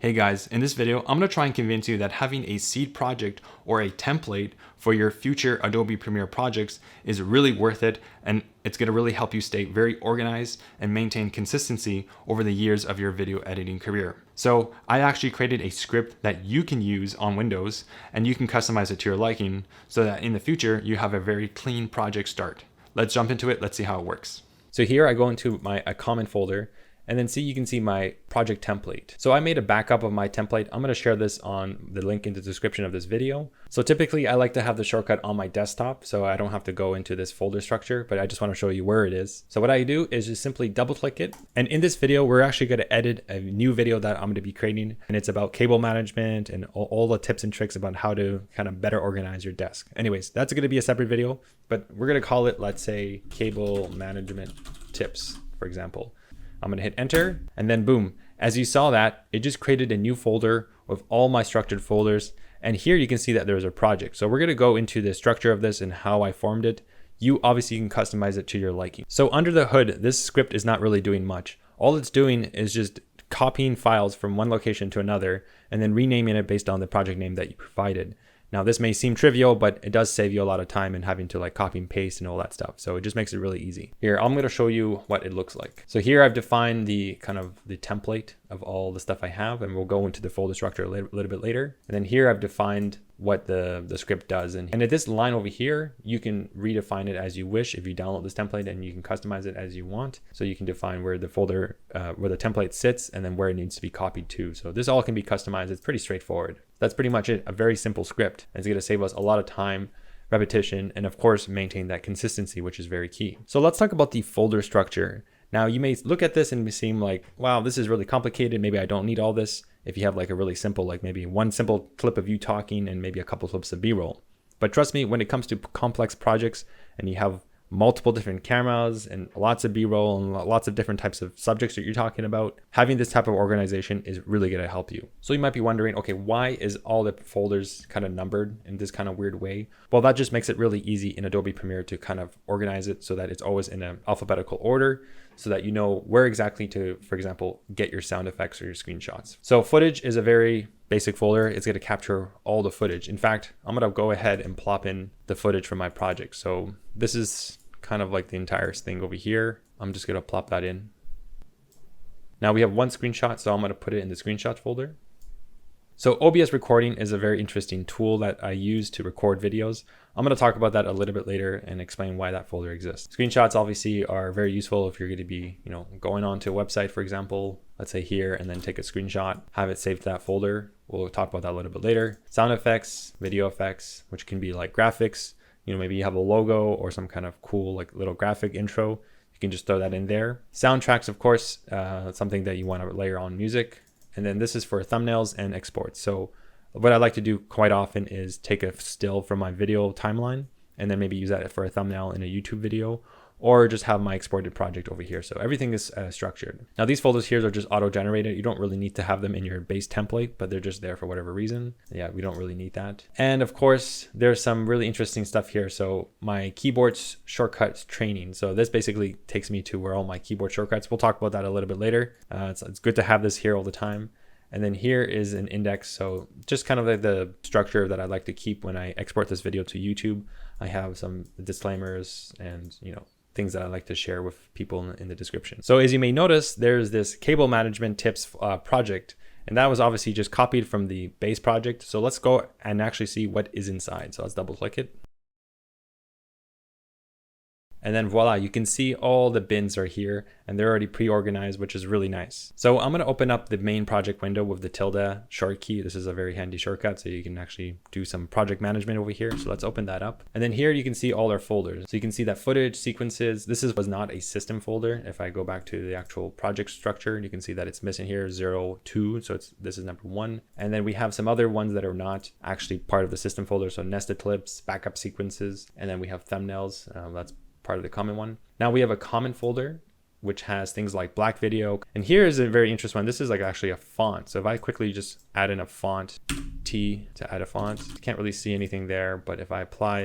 Hey guys, in this video, I'm going to try and convince you that having a seed project or a template for your future Adobe Premiere projects is really worth it, and it's going to really help you stay very organized and maintain consistency over the years of your video editing career. So I actually created a script that you can use on Windows, and you can customize it to your liking so that in the future you have a very clean project start. Let's jump into it. Let's see how it works. So here I go into a common folder, and then you can see my project template. So I made a backup of my template. I'm gonna share this on the link in the description of this video. So typically I like to have the shortcut on my desktop so I don't have to go into this folder structure, but I just wanna show you where it is. So what I do is just simply double click it. And in this video, we're actually gonna edit a new video that I'm gonna be creating. And it's about cable management and all the tips and tricks about how to kind of better organize your desk. Anyways, that's gonna be a separate video, but we're gonna call it, let's say, cable management tips, for example. I'm gonna hit enter, and then boom, as you saw that, it just created a new folder with all my structured folders. And here you can see that there's a project. So we're gonna go into the structure of this and how I formed it. You obviously can customize it to your liking. So under the hood, this script is not really doing much. All it's doing is just copying files from one location to another and then renaming it based on the project name that you provided. Now this may seem trivial, but it does save you a lot of time in having to like copy and paste and all that stuff. So it just makes it really easy. Here, I'm gonna show you what it looks like. So here I've defined the kind of the template of all the stuff I have, and we'll go into the folder structure a little bit later. And then here I've defined what the script does. And at this line over here, you can redefine it as you wish if you download this template, and you can customize it as you want. So you can define where the folder, where the template sits, and then where it needs to be copied to. So this all can be customized. It's pretty straightforward. That's pretty much it, a very simple script. And it's gonna save us a lot of time, repetition, and of course, maintain that consistency, which is very key. So let's talk about the folder structure. Now you may look at this and seem like, wow, this is really complicated. Maybe I don't need all this. If you have like a really simple, like maybe one simple clip of you talking and maybe a couple clips of B-roll. But trust me, when it comes to complex projects and you have multiple different cameras and lots of B-roll and lots of different types of subjects that you're talking about, having this type of organization is really going to help you. So you might be wondering, okay, why is all the folders kind of numbered in this kind of weird way? Well, that just makes it really easy in Adobe Premiere to kind of organize it so that it's always in an alphabetical order, so that you know where exactly to, for example, get your sound effects or your screenshots. So footage is a very basic folder. It's going to capture all the footage. In fact, I'm going to go ahead and plop in the footage from my project. So this is kind of like the entire thing over here. I'm just going to plop that in. Now we have one screenshot, so I'm going to put it in the screenshot folder. So OBS recording is a very interesting tool that I use to record videos. I'm going to talk about that a little bit later and explain why that folder exists. Screenshots obviously are very useful if you're going to be, going onto a website, for example, let's say here, and then take a screenshot, have it saved to that folder. We'll talk about that a little bit later. Sound effects, video effects, which can be like graphics. Maybe you have a logo or some kind of cool like little graphic intro. You can just throw that in there. Soundtracks, of course, something that you want to layer on music. And then this is for thumbnails and exports. So what I like to do quite often is take a still from my video timeline and then maybe use that for a thumbnail in a YouTube video, or just have my exported project over here. So everything is structured. Now these folders here are just auto-generated. You don't really need to have them in your base template, but they're just there for whatever reason. Yeah, we don't really need that. And of course, there's some really interesting stuff here. So my keyboard shortcuts training. So this basically takes me to where all my keyboard shortcuts. We'll talk about that a little bit later. It's good to have this here all the time. And then here is an index. So just kind of like the structure that I like to keep when I export this video to YouTube. I have some disclaimers and, things that I like to share with people in the description. So as you may notice, there's this cable management tips project, and that was obviously just copied from the base project. So let's go and actually see what is inside. So let's double click it. And then voila, you can see all the bins are here and they're already pre-organized, which is really nice. So I'm going to open up the main project window with the tilde short key. This is a very handy shortcut, so you can actually do some project management over here. So let's open that up. And then here you can see all our folders. So you can see that footage, sequences. This was not a system folder. If I go back to the actual project structure, you can see that it's missing here 0, 2. So this is number 1. And then we have some other ones that are not actually part of the system folder. So nested clips, backup sequences, and then we have thumbnails. That's part of the common one. Now we have a common folder, which has things like black video. And here is a very interesting one. This is like actually a font. So if I quickly just add in a font, T to add a font, you can't really see anything there. But if I apply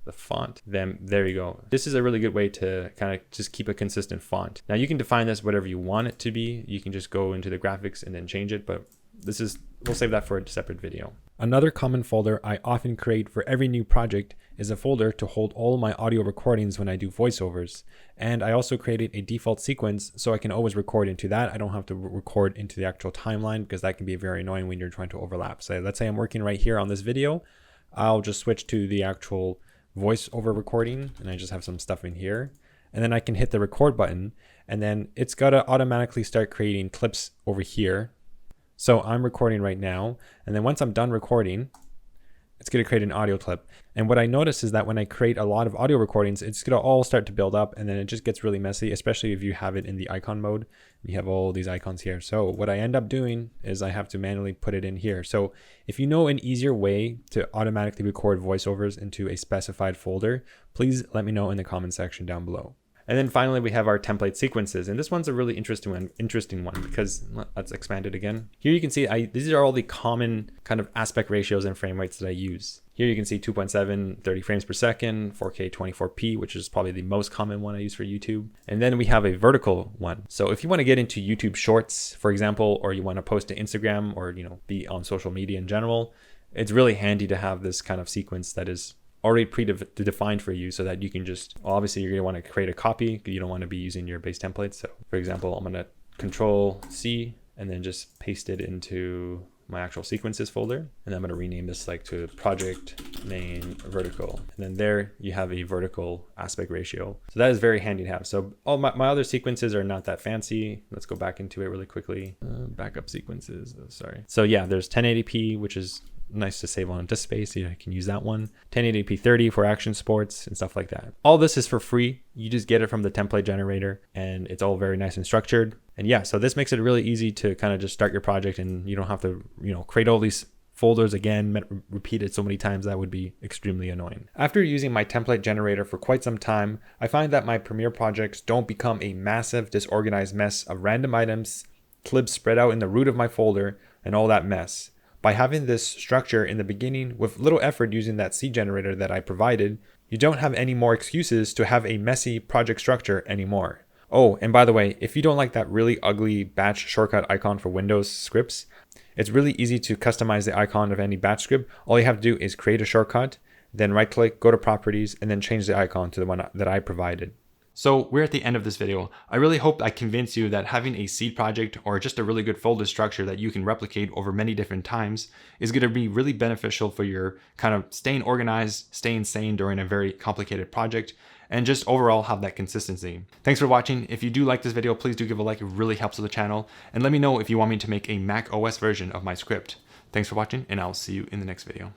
the font, then there you go. This is a really good way to kind of just keep a consistent font. Now you can define this whatever you want it to be. You can just go into the graphics and then change it. But we'll save that for a separate video. Another common folder I often create for every new project is a folder to hold all my audio recordings when I do voiceovers. And I also created a default sequence so I can always record into that. I don't have to record into the actual timeline because that can be very annoying when you're trying to overlap. So let's say I'm working right here on this video. I'll just switch to the actual voiceover recording and I just have some stuff in here. And then I can hit the record button and then it's got to automatically start creating clips over here. So I'm recording right now, and then once I'm done recording, it's going to create an audio clip. And what I notice is that when I create a lot of audio recordings, it's going to all start to build up, and then it just gets really messy, especially if you have it in the icon mode. You have all these icons here. So what I end up doing is I have to manually put it in here. So if you know an easier way to automatically record voiceovers into a specified folder, please let me know in the comment section down below. And then finally, we have our template sequences. And this one's a really interesting one because let's expand it again. Here you can see these are all the common kind of aspect ratios and frame rates that I use. Here you can see 2.7, 30 frames per second, 4K 24p, which is probably the most common one I use for YouTube. And then we have a vertical one. So if you want to get into YouTube Shorts, for example, or you want to post to Instagram or be on social media in general, it's really handy to have this kind of sequence that is already predefined for you so that you can just, obviously you're going to want to create a copy. You don't want to be using your base template. So for example, I'm going to Control C and then just paste it into my actual sequences folder. And then I'm going to rename this to project main vertical. And then there you have a vertical aspect ratio. So that is very handy to have. So all my other sequences are not that fancy. Let's go back into it really quickly. Backup sequences, sorry. So yeah, there's 1080p, which is nice to save on disk space. I can use that one. 1080p 30 for action sports and stuff like that. All this is for free. You just get it from the template generator and it's all very nice and structured. And yeah, so this makes it really easy to kind of just start your project and you don't have to, create all these folders again, repeat it so many times. That would be extremely annoying. After using my template generator for quite some time, I find that my Premiere projects don't become a massive disorganized mess of random items, clips spread out in the root of my folder and all that mess. By having this structure in the beginning with little effort using that seed generator that I provided, you don't have any more excuses to have a messy project structure anymore. Oh, and by the way, if you don't like that really ugly batch shortcut icon for Windows scripts, it's really easy to customize the icon of any batch script. All you have to do is create a shortcut, then right click, go to properties, and then change the icon to the one that I provided. So we're at the end of this video. I really hope I convinced you that having a seed project or just a really good folder structure that you can replicate over many different times is going to be really beneficial for your kind of staying organized, staying sane during a very complicated project, and just overall have that consistency. Thanks for watching. If you do like this video, please do give a like. It really helps with the channel. And let me know if you want me to make a Mac OS version of my script. Thanks for watching, and I'll see you in the next video.